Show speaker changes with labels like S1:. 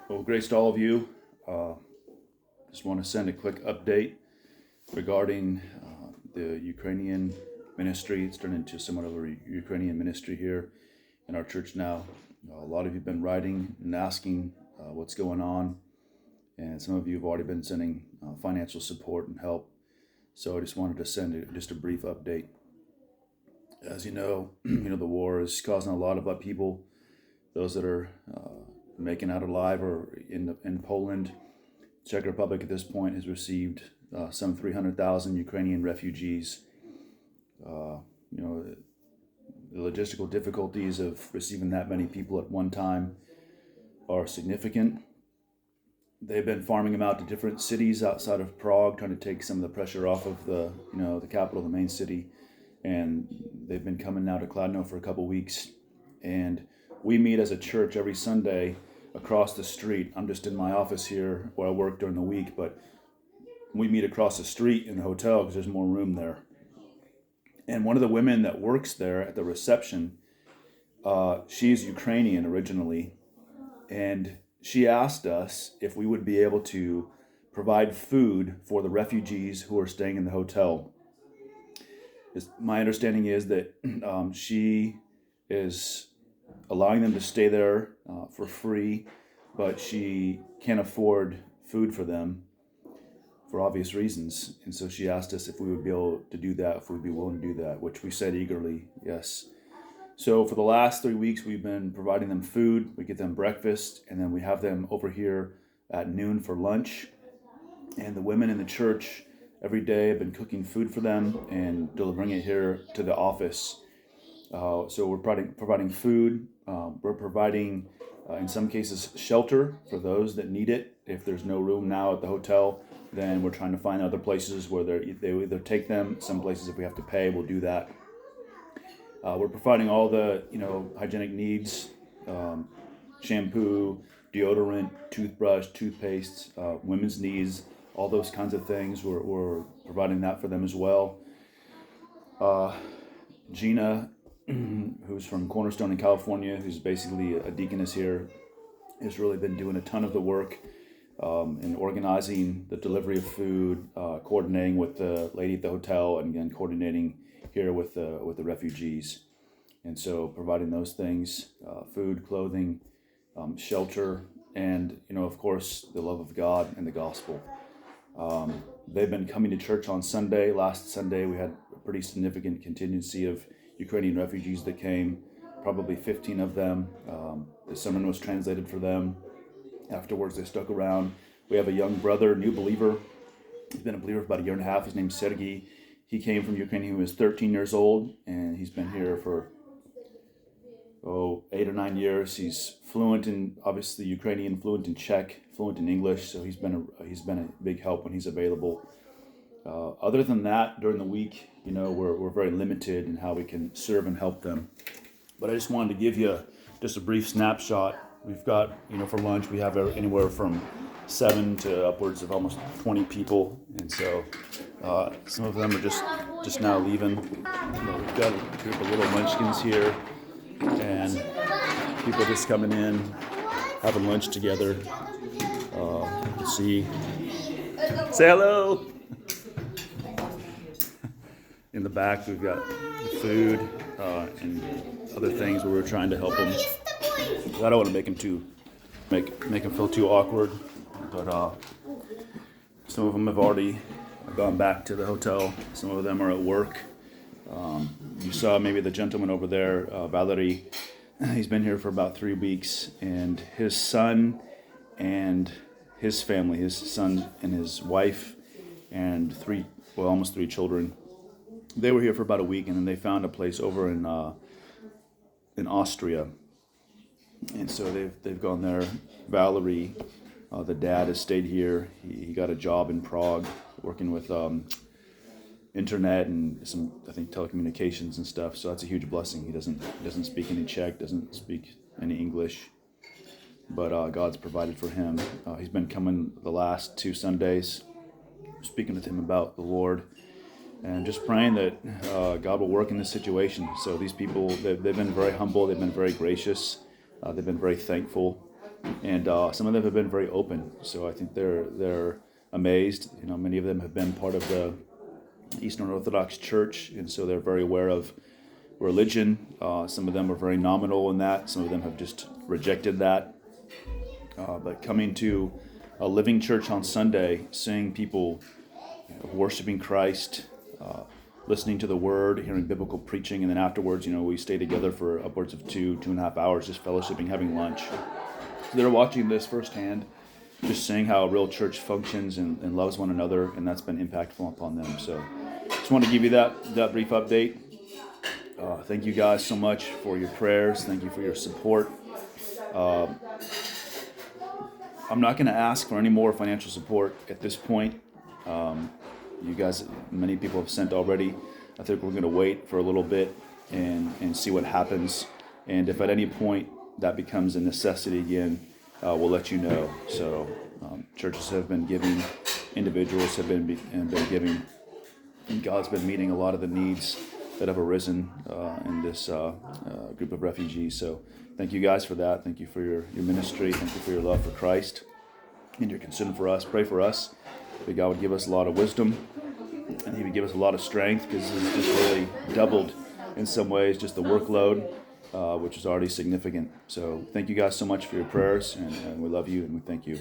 S1: Well, grace to all of you. Just want to send a quick update regarding the Ukrainian ministry. It's turned into somewhat of a Ukrainian ministry here in our church now. A lot of you have been writing and asking what's going on, and some of you have already been sending financial support and help. So I just wanted to send just a brief update. As you know, the war is causing a lot of upheaval. Those that are making out alive or in Poland, Czech Republic at this point has received some 300,000 Ukrainian refugees. The logistical difficulties of receiving that many people at one time are significant. They've been farming them out to different cities outside of Prague, trying to take some of the pressure off of the capital, the main city. And they've been coming now to Kladno for a couple weeks. And we meet as a church every Sunday across the street. I'm just in my office here where I work during the week, but we meet across the street in the hotel because there's more room there. And one of the women that works there at the reception, she's Ukrainian originally, and she asked us if we would be able to provide food for the refugees who are staying in the hotel. My understanding is that she is allowing them to stay there for free, but she can't afford food for them for obvious reasons. And so she asked us if we would be able to do that, if we'd be willing to do that, which we said eagerly, yes. So for the last 3 weeks, we've been providing them food. We get them breakfast, and then we have them over here at noon for lunch. And the women in the church every day have been cooking food for them and delivering it here to the office. So we're providing food. We're providing, in some cases, shelter for those that need it. If there's no room now at the hotel, then we're trying to find other places where they either take them. Some places, if we have to pay, we'll do that. We're providing all the hygienic needs, shampoo, deodorant, toothbrush, toothpaste, women's needs, all those kinds of things. We're providing that for them as well. Gina, who's from Cornerstone in California, who's basically a deaconess here, has really been doing a ton of the work in organizing the delivery of food, coordinating with the lady at the hotel, and again coordinating here with the refugees. And so providing those things, food, clothing, shelter, and of course the love of God and the gospel. They've been coming to church on Sunday. Last Sunday we had a pretty significant contingency of Ukrainian refugees that came, probably 15 of them. The sermon was translated for them. Afterwards, they stuck around. We have a young brother, new believer. He's been a believer for about a year and a half. His name's Sergey. He came from Ukraine. He was 13 years old, and he's been here for 8 or 9 years. He's fluent in, obviously, Ukrainian, fluent in Czech, fluent in English. So he's been a big help when he's available. Other than that, during the week, we're very limited in how we can serve and help them. But I just wanted to give you just a brief snapshot. We've got, for lunch, we have anywhere from 7 to upwards of almost 20 people. And so some of them are just now leaving. We've got a group of little munchkins here, and people just coming in, having lunch together. Let's see. Say hello. In the back, we've got food and other things where we're trying to help them. I don't want to make them feel too awkward, but some of them have already gone back to the hotel. Some of them are at work. You saw maybe the gentleman over there, Valerie. He's been here for about 3 weeks, and his son and his family, his son and his wife, and almost 3 children. They were here for about a week, and then they found a place over in Austria. And so they've gone there. Valerie, the dad, has stayed here. He got a job in Prague working with internet and some, I think, telecommunications and stuff. So that's a huge blessing. He doesn't speak any Czech, doesn't speak any English, but God's provided for him. He's been coming the last 2 Sundays, speaking with him about the Lord, and just praying that God will work in this situation. So these people, they've been very humble. They've been very gracious. They've been very thankful. and some of them have been very open. So I think they're amazed. Many of them have been part of the Eastern Orthodox Church, and so they're very aware of religion. Some of them are very nominal in that. Some of them have just rejected that. But coming to a living church on Sunday, seeing people worshiping Christ, listening to the Word, hearing biblical preaching, and then afterwards, we stay together for upwards of 2.5 hours, just fellowshipping, having lunch. So they're watching this firsthand, just seeing how a real church functions and loves one another, and that's been impactful upon them. So just want to give you that brief update. Thank you guys so much for your prayers. Thank you for your support. I'm not going to ask for any more financial support at this point. You guys, many people have sent already. I think we're going to wait for a little bit and see what happens. And if at any point that becomes a necessity again, we'll let you know. So churches have been giving, individuals have been giving, and God's been meeting a lot of the needs that have arisen in this group of refugees. So thank you guys for that. Thank you for your ministry. Thank you for your love for Christ and your concern for us. Pray for us that God would give us a lot of wisdom and He would give us a lot of strength, because it's just really doubled in some ways, just the workload, which is already significant. So thank you guys so much for your prayers, and we love you and we thank you.